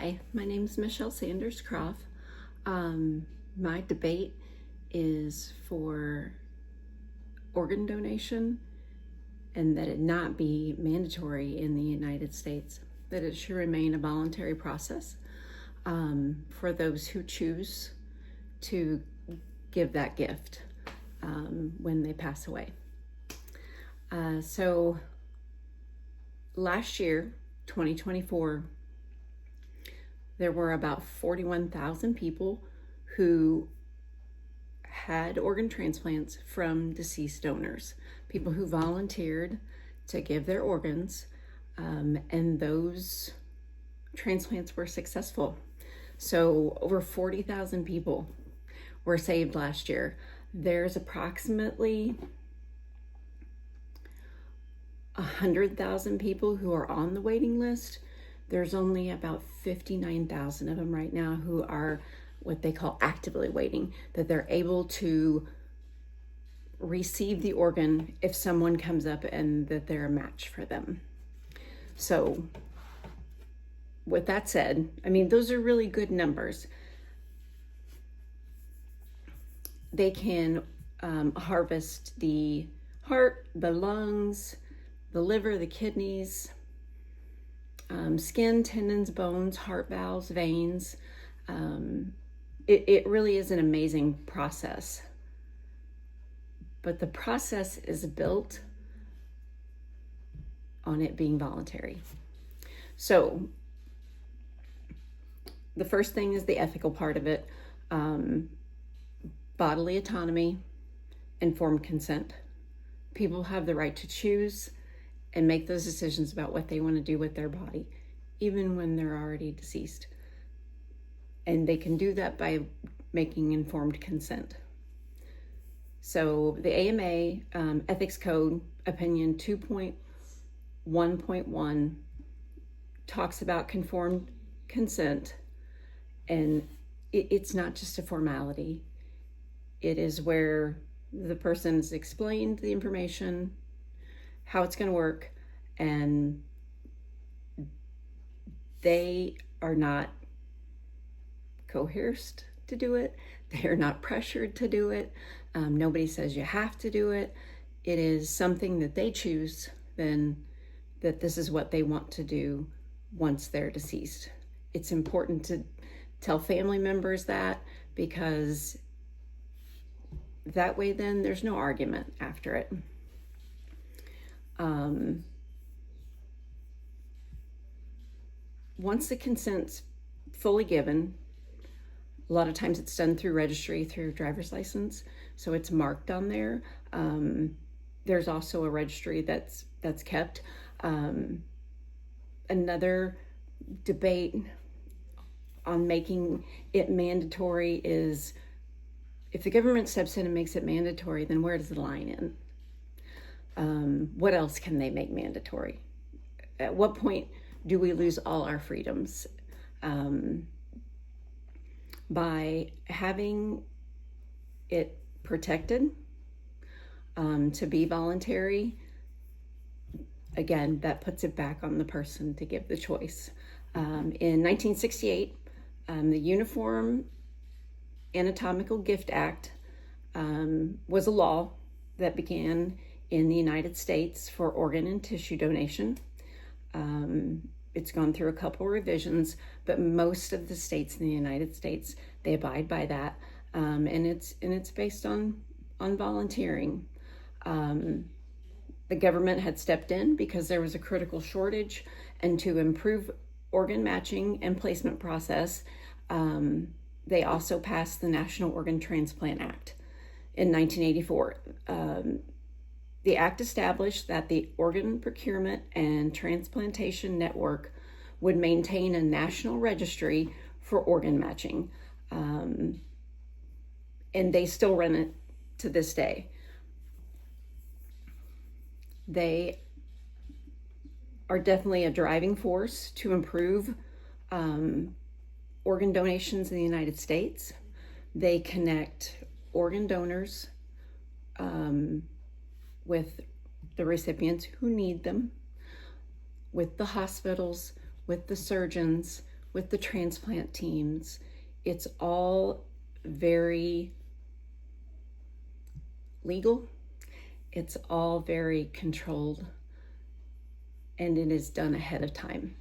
Hi, my name is Michelle Sanders Croft. My debate is for organ donation and that it not be mandatory in the United States, that it should remain a voluntary process for those who choose to give that gift when they pass away. So last year, 2024, there were about 41,000 people who had organ transplants from deceased donors, people who volunteered to give their organs, and those transplants were successful. So over 40,000 people were saved last year. There's approximately 100,000 people who are on the waiting list. There's only about 59,000 of them right now who are what they call actively waiting, that they're able to receive the organ if someone comes up and that they're a match for them. So with that said, I mean, those are really good numbers. They can harvest the heart, the lungs, the liver, the kidneys, skin, tendons, bones, heart valves, veins. It really is an amazing process. But the process is built on it being voluntary. So the first thing is the ethical part of it, bodily autonomy, informed consent. People have the right to choose and make those decisions about what they want to do with their body, even when they're already deceased. And they can do that by making informed consent. So the AMA Ethics Code Opinion 2.1.1 talks about conformed consent, and it's not just a formality. It is where the person's explained the information, how it's going to work, and they are not coerced to do it. They are not pressured to do it. Nobody says you have to do it. It is something that they choose, then that this is what they want to do once they're deceased. It's important to tell family members that, because that way then there's no argument after it. Once the consent's fully given, a lot of times it's done through registry, through driver's license, so it's marked on there. There's also a registry that's kept. Another debate on making it mandatory is, if the government steps in and makes it mandatory, then where does the line end? What else can they make mandatory? At what point do we lose all our freedoms? By having it protected to be voluntary, again, that puts it back on the person to give the choice. In 1968, the Uniform Anatomical Gift Act was a law that began in the United States for organ and tissue donation. It's gone through a couple revisions, but most of the states in the United States, they abide by that, and it's based on volunteering. The government had stepped in because there was a critical shortage, and to improve organ matching and placement process, they also passed the National Organ Transplant Act in 1984. The act established that the Organ Procurement and Transplantation Network would maintain a national registry for organ matching. And they still run it to this day. They are definitely a driving force to improve organ donations in the United States. They connect organ donors with the recipients who need them, with the hospitals, with the surgeons, with the transplant teams, it's all very legal. It's all very controlled, and it is done ahead of time.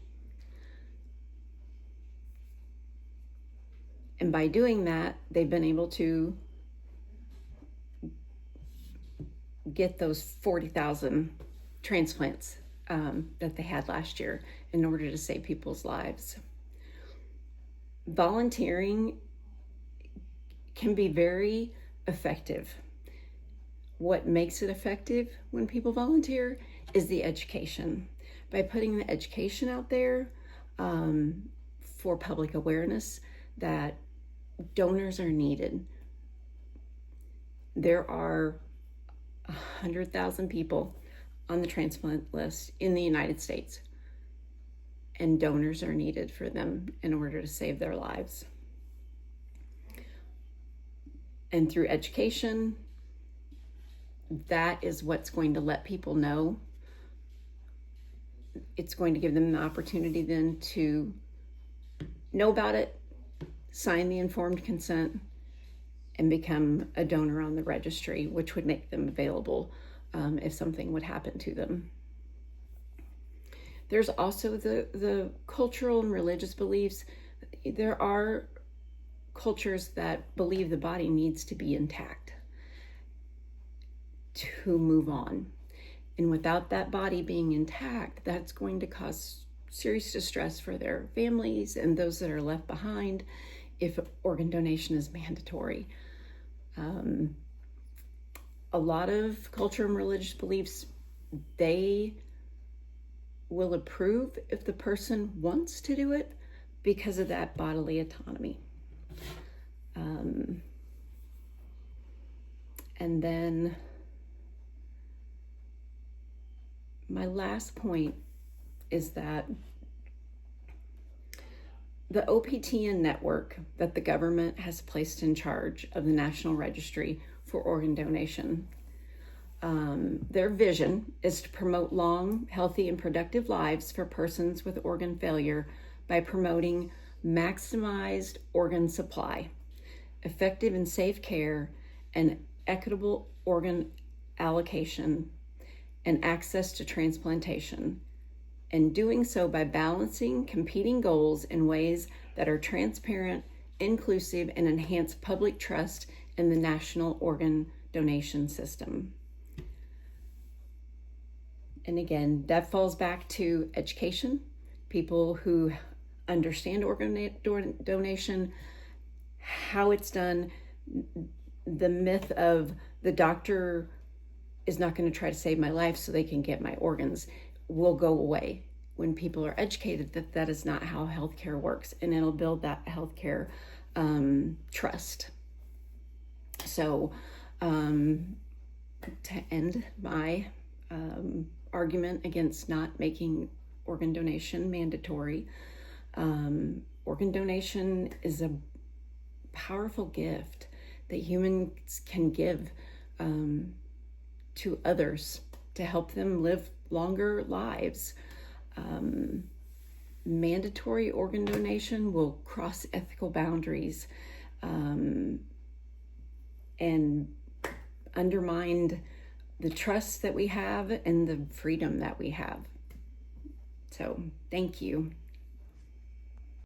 And by doing that, they've been able to get those 40,000 transplants that they had last year in order to save people's lives. Volunteering can be very effective. What makes it effective when people volunteer is the education. By putting the education out there for public awareness that donors are needed. There are 100,000 people on the transplant list in the United States, and donors are needed for them in order to save their lives. And through education, that is what's going to let people know. It's going to give them the opportunity then to know about it, sign the informed consent, and become a donor on the registry, which would make them available if something would happen to them. There's also the cultural and religious beliefs. There are cultures that believe the body needs to be intact to move on. And without that body being intact, that's going to cause serious distress for their families and those that are left behind if organ donation is mandatory. A lot of cultural and religious beliefs, they will approve if the person wants to do it because of that bodily autonomy. And then my last point is that the OPTN network that the government has placed in charge of the National Registry for Organ Donation, their vision is to promote long, healthy, and productive lives for persons with organ failure by promoting maximized organ supply, effective and safe care, and equitable organ allocation, and access to transplantation, and doing so by balancing competing goals in ways that are transparent, inclusive, and enhance public trust in the national organ donation system. And again, that falls back to education, people who understand organ donation, how it's done. The myth of the doctor is not going to try to save my life so they can get my organs will go away when people are educated that that is not how healthcare works, and it'll build that healthcare trust. So to end my argument against not making organ donation mandatory, organ donation is a powerful gift that humans can give to others to help them live longer lives. Mandatory organ donation will cross ethical boundaries and undermine the trust that we have and the freedom that we have. So, thank you.